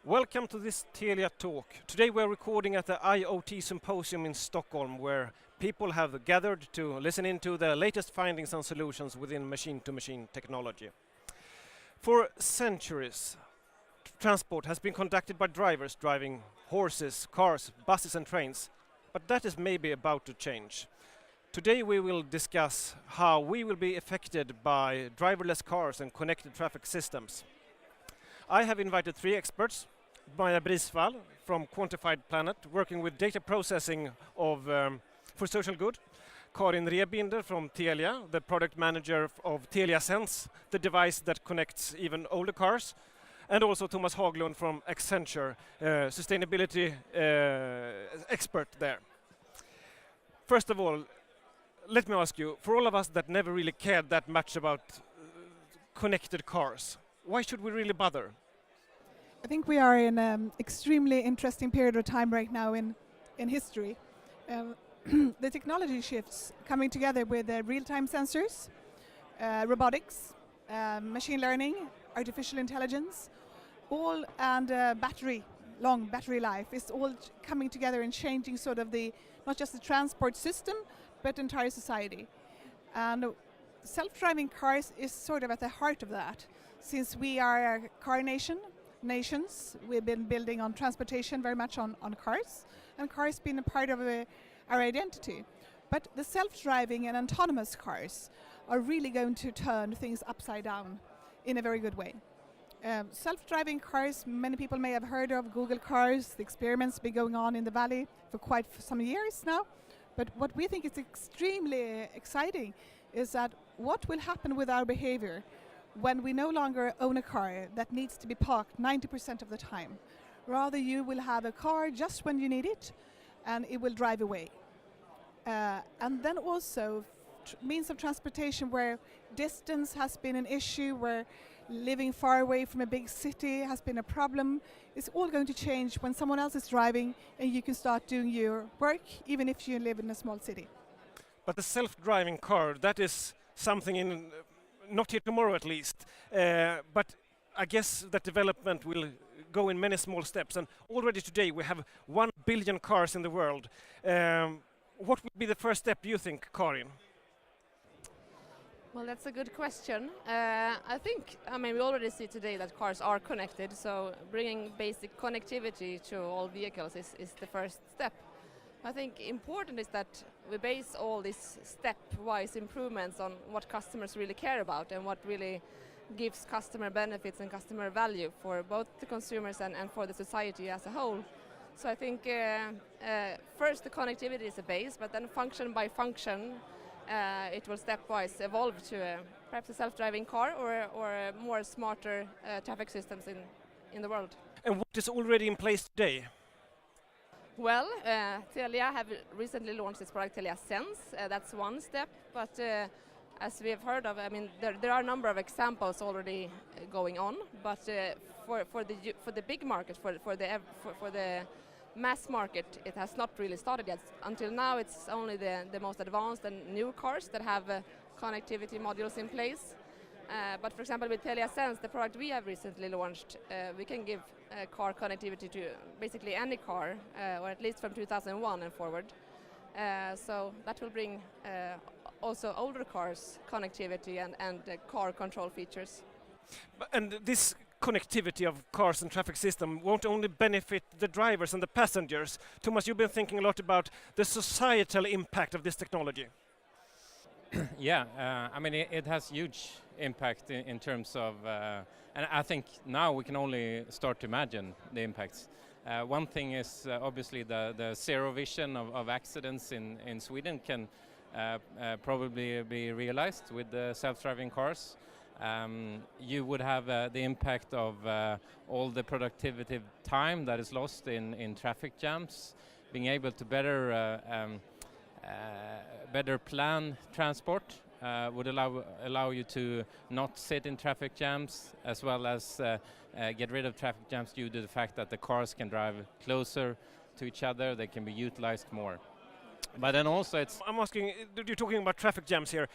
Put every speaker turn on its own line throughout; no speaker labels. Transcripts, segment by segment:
Welcome to this Telia Talk. Today we're recording at the IoT Symposium in Stockholm, where people have gathered to listen into the latest findings and solutions within machine-to-machine technology. For centuries, transport has been conducted by drivers driving horses, cars, buses and trains, but that is maybe about to change. Today we will discuss how we will be affected by driverless cars and connected traffic systems. I have invited three experts: Maja Brisvall from Quantified Planet, working with data processing for social good; Karin Rehbinder from Telia, the product manager of Telia Sense, the device that connects even older cars; and also Tomas Haglund from Accenture, sustainability expert there. First of all, let me ask you, for all of us that never really cared that much about connected cars, why should we really bother?
I think we are in an extremely interesting period of time right now in history. The technology shifts coming together with real-time sensors, robotics, machine learning, artificial intelligence, all and long battery life is all coming together and changing sort of not just the transport system, but entire society. And self-driving cars is sort of at the heart of that. Since we are a car nations, we've been building on transportation very much on cars, and cars been a part of our identity. But the self-driving and autonomous cars are really going to turn things upside down in a very good way. Self-driving cars, many people may have heard of Google cars. The experiments been going on in the valley for quite some years now. But what we think is extremely exciting is that what will happen with our behavior when we no longer own a car that needs to be parked 90% of the time. Rather, you will have a car just when you need it, and it will drive away. And then also means of transportation where distance has been an issue, where living far away from a big city has been a problem. It's all going to change when someone else is driving and you can start doing your work even if you live in a small city.
But the self-driving car, that is something not here tomorrow at least, but I guess that development will go in many small steps, and already today we have 1 billion cars in the world. What would be the first step, you think, Karin?
Well, that's a good question. I mean, we already see today that cars are connected, so bringing basic connectivity to all vehicles is the first step. I think important is that we base all these stepwise improvements on what customers really care about and what really gives customer benefits and customer value for both the consumers and for the society as a whole. So I think first the connectivity is a base, but then function by function it will stepwise evolve to perhaps a self-driving car or more smarter traffic systems in the world.
And what is already in place today?
Well, Telia have recently launched its product Telia Sense. That's one step, but as we have heard of, I mean, there are a number of examples already going on. But for the big market, for the mass market, it has not really started yet. Until now, it's only the most advanced and new cars that have connectivity modules in place. But for example, with Telia Sense, the product we have recently launched, we can give car connectivity to basically any car, or at least from 2001 and forward. So that will bring also older cars connectivity and car control features.
And this connectivity of cars and traffic system won't only benefit the drivers and the passengers. Tomas, you've been thinking a lot about the societal impact of this technology.
Yeah, I mean, it has huge impact in terms of, and I think now we can only start to imagine the impacts. One thing is obviously the zero vision of accidents in Sweden can probably be realized with the self-driving cars. You would have the impact of all the productivity time that is lost in traffic jams, being able to better plan transport would allow you to not sit in traffic jams, as well as get rid of traffic jams due to the fact that the cars can drive closer to each other, they can be utilized more. But then also
I'm asking, you're talking about traffic jams here.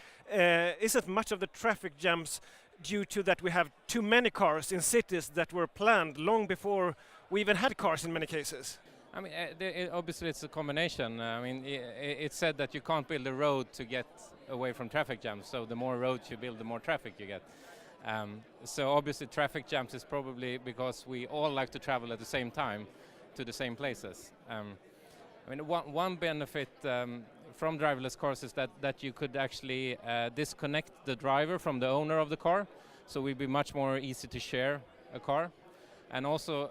Isn't much of the traffic jams due to that we have too many cars in cities that were planned long before we even had cars in many cases.
I mean, obviously it's a combination. I mean, it's said that you can't build a road to get away from traffic jams. So the more roads you build, the more traffic you get. So obviously traffic jams is probably because we all like to travel at the same time to the same places. I mean, one benefit from driverless cars is that you could actually disconnect the driver from the owner of the car. So it would be much more easy to share a car. And also,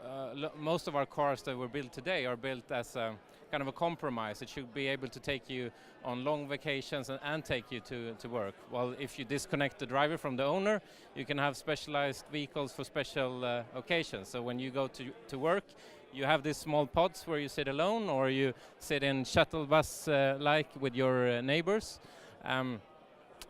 most of our cars that were built today are built as a kind of a compromise. It should be able to take you on long vacations and take you to work. Well, if you disconnect the driver from the owner, you can have specialized vehicles for special occasions. So when you go to work, you have these small pods where you sit alone, or you sit in shuttle bus like with your neighbors.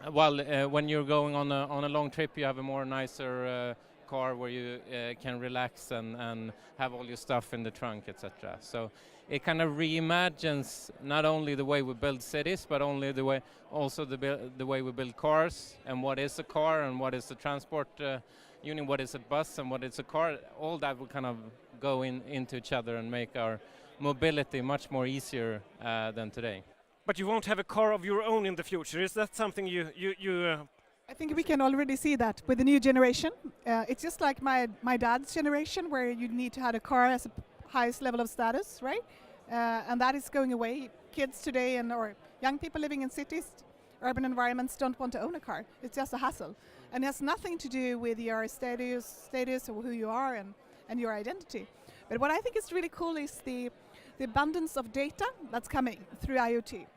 While when you're going on a long trip, you have a more nicer car where you can relax and have all your stuff in the trunk, etc. So it kind of reimagines not only the way we build cities, but also the way we build cars, and what is a car and what is a transport unit, what is a bus and what is a car. All that will kind of go into each other and make our mobility much more easier than today.
But you won't have a car of your own in the future. Is that something you
I think we can already see that with the new generation. It's just like my dad's generation, where you need to have a car as a highest level of status, right? And that is going away. Kids today or young people living in cities, urban environments, don't want to own a car. It's just a hassle. And it has nothing to do with your status or who you are and your identity. But what I think is really cool is the abundance of data that's coming through IoT.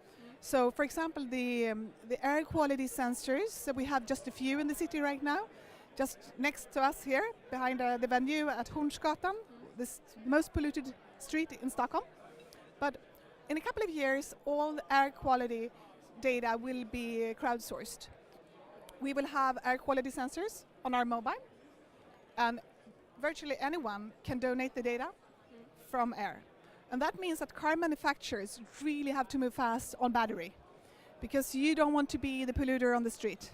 So, for example, the air quality sensors, we have just a few in the city right now, just next to us here, behind the venue at Hornsgatan, this most polluted street in Stockholm. But in a couple of years, all the air quality data will be crowdsourced. We will have air quality sensors on our mobile, and virtually anyone can donate the data from air. And that means that car manufacturers really have to move fast on battery, because you don't want to be the polluter on the street,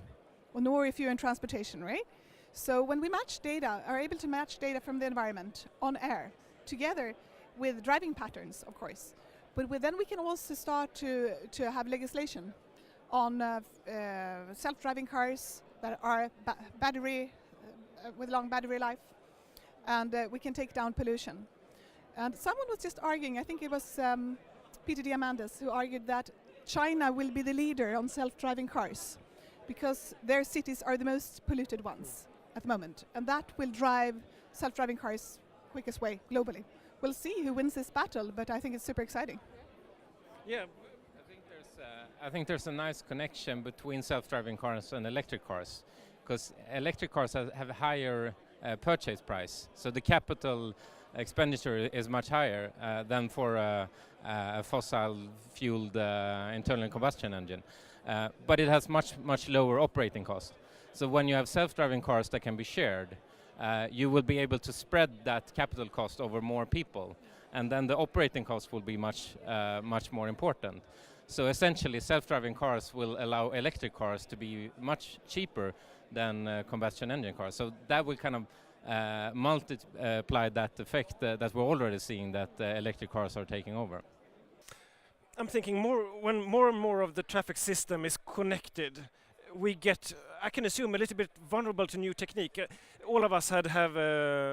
nor if you're in transportation, right? So when we are able to match data from the environment on air, together with driving patterns, of course, but then we can also start to have legislation on self-driving cars that are with long battery life, and we can take down pollution. And someone was just arguing, I think it was Peter Diamandis, who argued that China will be the leader on self-driving cars because their cities are the most polluted ones at the moment. And that will drive self-driving cars quickest way globally. We'll see who wins this battle, but I think it's super exciting.
Yeah.
I think there's a nice connection between self-driving cars and electric cars, because electric cars have a higher purchase price. So the capital expenditure is much higher than for a fossil-fueled internal combustion engine, but it has much lower operating cost. So when you have self-driving cars that can be shared, you will be able to spread that capital cost over more people, and then the operating cost will be much more important. So essentially, self-driving cars will allow electric cars to be much cheaper than combustion engine cars. So that will kind of multiply that effect that we're already seeing, that electric cars are taking over.
I'm thinking when more and more of the traffic system is connected, we get, I can assume, a little bit vulnerable to new technique. All of us have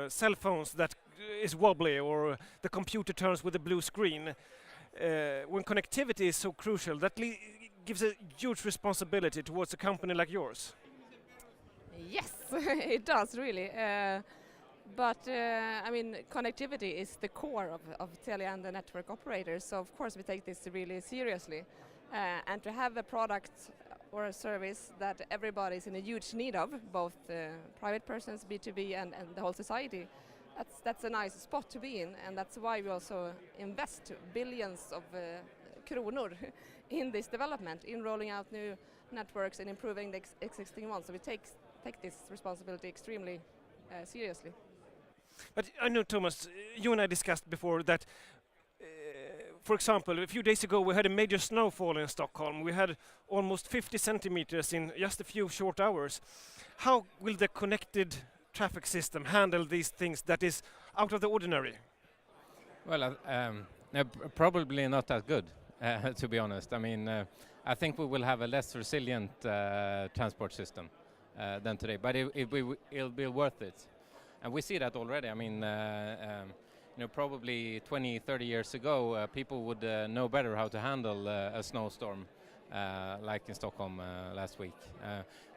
cell phones that is wobbly, or the computer turns with a blue screen. When connectivity is so crucial, that gives a huge responsibility towards a company like yours.
Yes, it does really. But I mean, connectivity is the core of Telia and the network operators. So of course we take this really seriously. And to have a product or a service that everybody is in a huge need of, both private persons, B2B, and the whole society, that's a nice spot to be in, and that's why we also invest billions of kronor in this development, in rolling out new networks and improving the existing ones. So we take this responsibility extremely seriously.
But I know, Tomas, you and I discussed before that, for example, a few days ago we had a major snowfall in Stockholm. We had almost 50 centimeters in just a few short hours. How will the connected traffic system handle these things that is out of the ordinary?
Well, probably not that good, to be honest. I mean, I think we will have a less resilient transport system than today, but it'll be worth it. And we see that already. I mean, probably 20, 30 years ago, people would know better how to handle a snowstorm, like in Stockholm last week.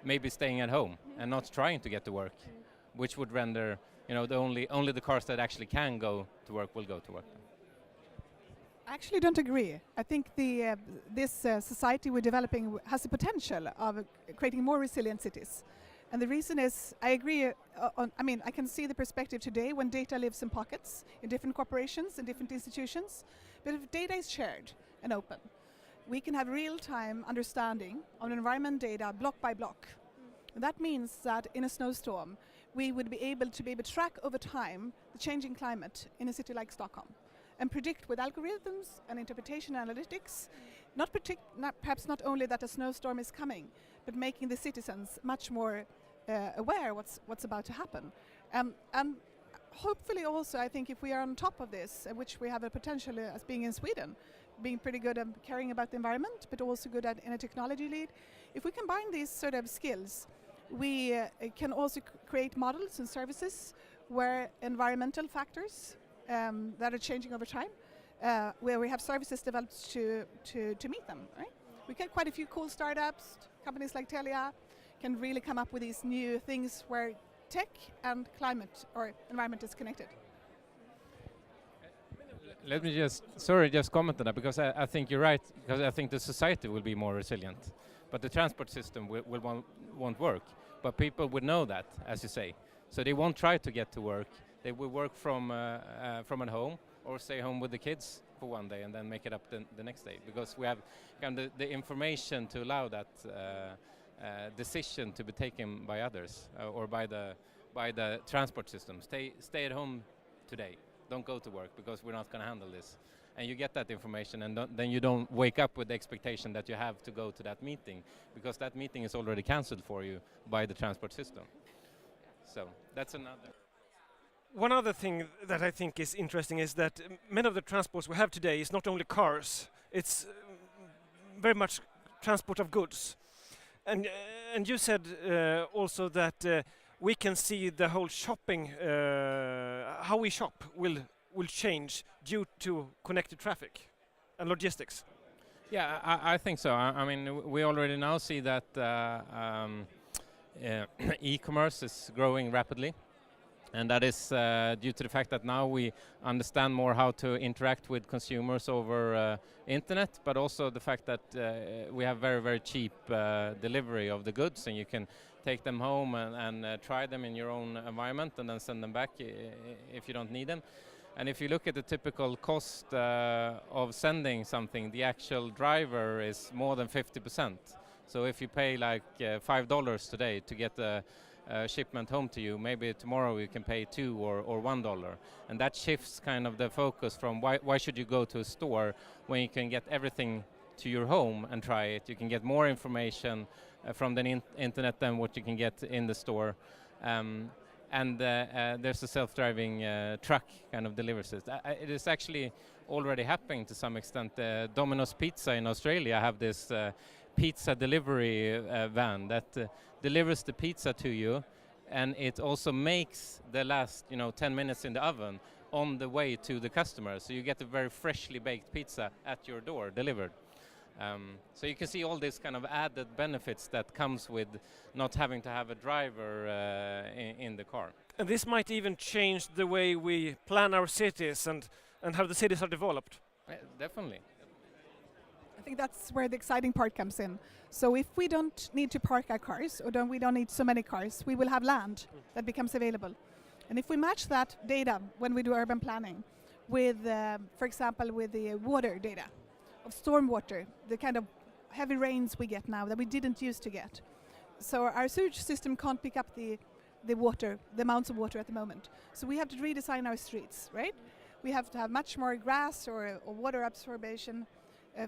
Maybe staying at home and not trying to get to work, which would render, only the cars that actually can go to work will go to work.
I actually don't agree. I think this society we're developing has the potential of creating more resilient cities. And the reason is, I agree, I can see the perspective today when data lives in pockets, in different corporations, in different institutions. But if data is shared and open, we can have real-time understanding of environment data block by block. That means that in a snowstorm, we would be able to track over time the changing climate in a city like Stockholm and predict with algorithms and interpretation analytics, perhaps not only that a snowstorm is coming, but making the citizens much more aware what's about to happen. And hopefully also, I think if we are on top of this, which we have a potential as being in Sweden, being pretty good at caring about the environment, but also good at in a technology lead, if we combine these sort of skills, we can also create models and services where environmental factors that are changing over time, where we have services developed to meet them, right? We get quite a few cool startups, companies like Telia can really come up with these new things where tech and climate or environment is connected.
Let me just comment on that, because I think you're right, because I think the society will be more resilient, but the transport system won't work. But people would know that, as you say, so they won't try to get to work. They will work from at home or stay home with the kids for one day and then make it up the next day, because we have kind of the information to allow that decision to be taken by others or by the transport system. Stay at home today. Don't go to work because we're not going to handle this. And you get that information, and then you don't wake up with the expectation that you have to go to that meeting, because that meeting is already cancelled for you by the transport system. So that's another.
One other thing that I think is interesting is that many of the transports we have today is not only cars, it's very much transport of goods. And you said also that we can see the whole shopping, how we shop will change due to connected traffic and logistics.
Yeah, I think so. I mean, we already now see that e-commerce is growing rapidly. And that is due to the fact that now we understand more how to interact with consumers over internet, but also the fact that we have very, very cheap delivery of the goods, and you can take them home and try them in your own environment and then send them back if you don't need them. And if you look at the typical cost of sending something, the actual driver is more than 50%. So if you pay like $5 today to get a shipment home to you, maybe tomorrow you can pay $2 or $1, and that shifts kind of the focus from why should you go to a store when you can get everything to your home and try it. You can get more information from the internet than what you can get in the store, and there's a self-driving truck kind of delivers it. It is actually already happening to some extent. Domino's Pizza in Australia have this pizza delivery van that delivers the pizza to you, and it also makes the last 10 minutes in the oven on the way to the customer, so you get a very freshly baked pizza at your door delivered. So you can see all these kind of added benefits that comes with not having to have a driver in the car.
And this might even change the way we plan our cities and how the cities are developed.
Definitely.
I think that's where the exciting part comes in. So if we don't need to park our cars, or we don't need so many cars, we will have land that becomes available. And if we match that data when we do urban planning with, for example, with the water data of stormwater, the kind of heavy rains we get now that we didn't used to get. So our sewage system can't pick up the water, the amounts of water at the moment. So we have to redesign our streets, right? We have to have much more grass or water absorption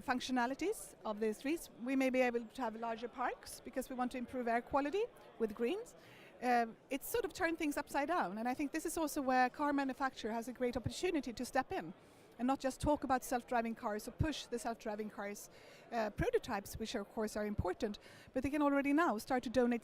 functionalities of the streets. We may be able to have larger parks because we want to improve air quality with greens. it's sort of turned things upside down. And I think this is also where car manufacturer has a great opportunity to step in and not just talk about self-driving cars or push the self-driving cars prototypes, which of course are important, but they can already now start to donate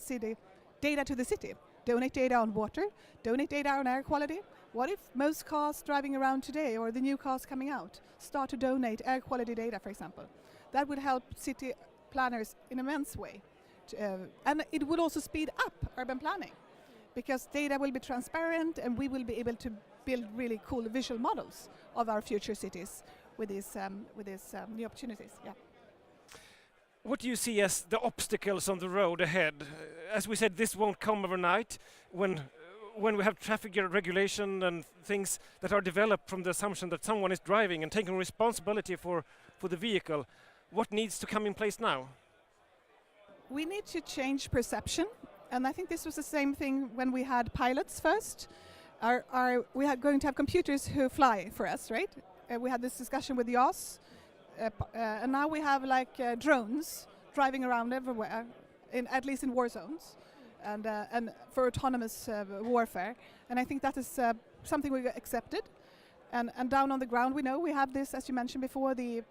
data to the city. Donate data on water, donate data on air quality. What if most cars driving around today or the new cars coming out start to donate air quality data, for example? That would help city planners in an immense way. And it would also speed up urban planning because data will be transparent and we will be able to build really cool visual models of our future cities with these new opportunities. Yeah.
What do you see as the obstacles on the road ahead? As we said, this won't come overnight. When we have traffic regulation and things that are developed from the assumption that someone is driving and taking responsibility for the vehicle, what needs to come in place now?
We need to change perception, and I think this was the same thing when we had pilots first. We are going to have computers who fly for us, right? We had this discussion with YAS. And now we have drones driving around everywhere, at least in war zones, and for autonomous warfare. And I think that is something we accepted. And down on the ground, we know we have this, as you mentioned before, the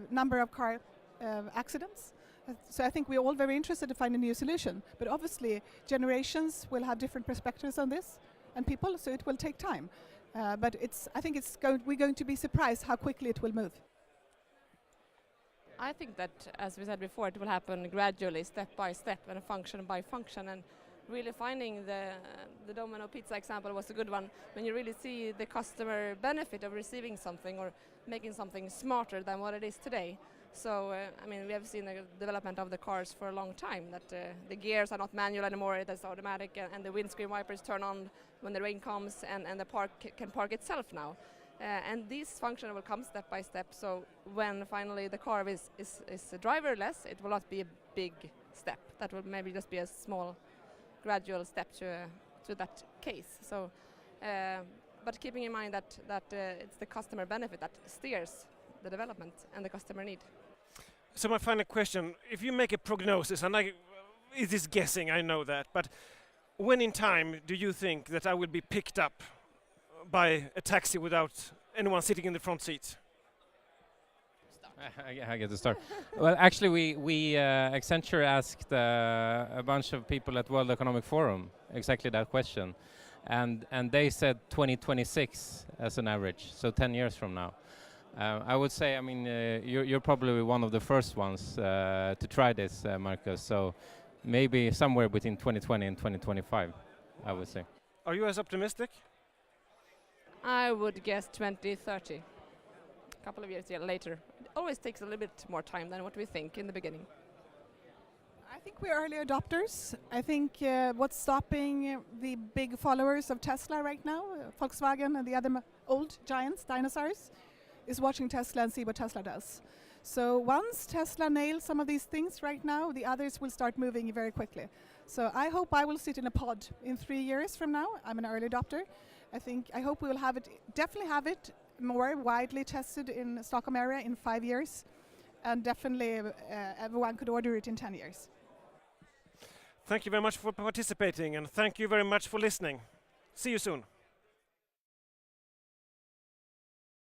number of car accidents. So I think we're all very interested to find a new solution. But obviously, generations will have different perspectives on this, and people. So it will take time. But I think we're going to be surprised how quickly it will move.
I think that, as we said before, it will happen gradually, step by step, and function by function. And really finding the Domino pizza example was a good one. When you really see the customer benefit of receiving something or making something smarter than what it is today. So, I mean, we have seen the development of the cars for a long time, that the gears are not manual anymore, it is automatic, and the windscreen wipers turn on when the rain comes, and the park can park itself now. And this function will come step by step, so when finally the car is driverless, it will not be a big step. That will maybe just be a small, gradual step to that case. So, but keeping in mind that it's the customer benefit that steers the development and the customer need.
So my final question, if you make a prognosis, and it is guessing, I know that, but when in time do you think that I will be picked up by a taxi without anyone sitting in the front seat?
I get to start. Well, actually, we Accenture asked a bunch of people at World Economic Forum exactly that question, and they said 2026 as an average, so 10 years from now. I would say, I mean, you're probably one of the first ones to try this, Marcus. So maybe somewhere between 2020 and 2025, I would say.
Are you as optimistic?
I would guess 2030, a couple of years later. It always takes a little bit more time than what we think in the beginning.
I think we're early adopters. I think what's stopping the big followers of Tesla right now, Volkswagen and the other old giants, dinosaurs, is watching Tesla and see what Tesla does. So once Tesla nails some of these things right now, the others will start moving very quickly. So I hope I will sit in a pod in 3 years from now. I'm an early adopter. I hope we will definitely have it more widely tested in the Stockholm area in 5 years, and definitely everyone could order it in 10 years.
Thank you very much for participating, and thank you very much for listening. See you soon.